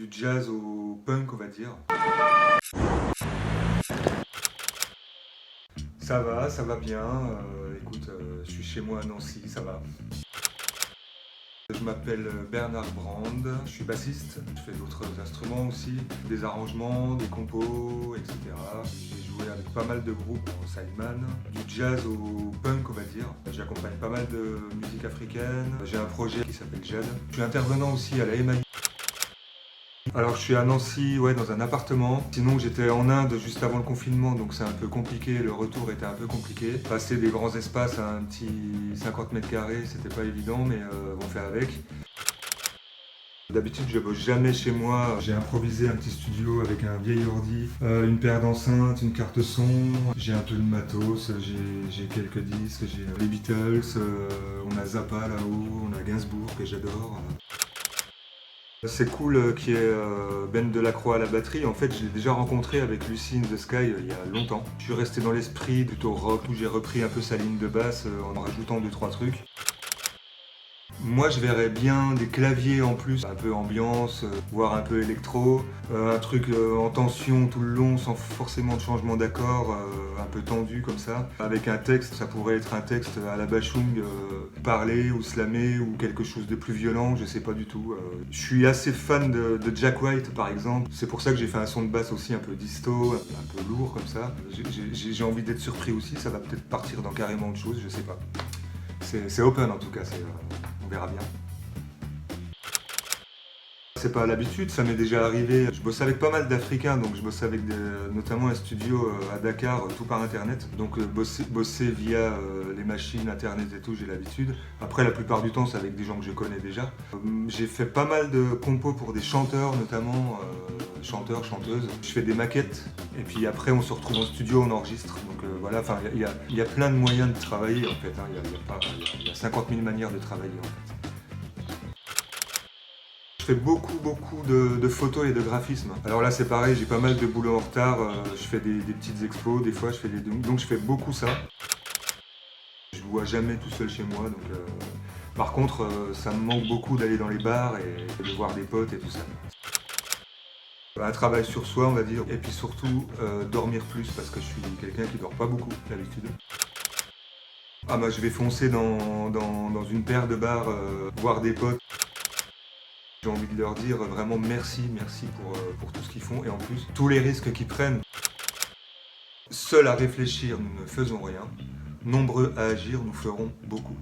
du jazz au punk, on va dire. Ça va bien. Écoute, je suis chez moi à Nancy, ça va. Je m'appelle Bernard Brand, je suis bassiste, je fais d'autres instruments aussi, des arrangements, des compos, etc. J'ai joué avec pas mal de groupes en sideman, du jazz au punk on va dire. J'accompagne pas mal de musique africaine, j'ai un projet qui s'appelle Jade. Je suis intervenant aussi à la MAI. Alors je suis à Nancy, ouais, dans un appartement. Sinon j'étais en Inde juste avant le confinement, donc c'est un peu compliqué, le retour était un peu compliqué. Passer des grands espaces à un petit 50 mètres carrés, c'était pas évident, mais on fait avec. D'habitude je bosse jamais chez moi. J'ai improvisé un petit studio avec un vieil ordi, une paire d'enceintes, une carte son. J'ai un peu de matos, j'ai quelques disques, j'ai les Beatles, on a Zappa là-haut, on a Gainsbourg que j'adore. C'est cool qu'il y ait Ben Delacroix à la batterie. En fait, je l'ai déjà rencontré avec Lucy in the Sky il y a longtemps. Je suis resté dans l'esprit plutôt rock où j'ai repris un peu sa ligne de basse en rajoutant 2-3 trucs. Moi, je verrais bien des claviers en plus, un peu ambiance, voire un peu électro, un truc en tension tout le long sans forcément de changement d'accord, un peu tendu comme ça. Avec un texte, ça pourrait être un texte à la Bachung, parlé ou slamé ou quelque chose de plus violent, je sais pas du tout. Je suis assez fan de Jack White par exemple, c'est pour ça que j'ai fait un son de basse aussi un peu disto, un peu lourd comme ça. J'ai envie d'être surpris aussi, ça va peut-être partir dans carrément autre chose, je sais pas. C'est open en tout cas, on verra bien. C'est pas à l'habitude, ça m'est déjà arrivé. Je bosse avec pas mal d'Africains, donc je bosse avec notamment un studio à Dakar, tout par internet. Donc bosser via les machines, internet et tout, j'ai l'habitude. Après, la plupart du temps, c'est avec des gens que je connais déjà. J'ai fait pas mal de compos pour des chanteurs, notamment chanteurs, chanteuses. Je fais des maquettes, et puis après, on se retrouve en studio, on enregistre. Donc voilà, enfin, il y a plein de moyens de travailler en fait. Hein. Il y a 50 000 manières de travailler en fait. Je fais beaucoup de photos et de graphisme. Alors là c'est pareil, j'ai pas mal de boulot en retard, je fais des petites expos, des fois je fais donc je fais beaucoup ça. Je bois jamais tout seul chez moi, donc par contre ça me manque beaucoup d'aller dans les bars et de voir des potes et tout ça. Un travail sur soi on va dire, et puis surtout dormir plus parce que je suis quelqu'un qui dort pas beaucoup d'habitude. Ah bah je vais foncer dans une paire de bars, voir des potes. J'ai envie de leur dire vraiment merci pour tout ce qu'ils font et en plus tous les risques qu'ils prennent. Seuls à réfléchir, nous ne faisons rien. Nombreux à agir, nous ferons beaucoup.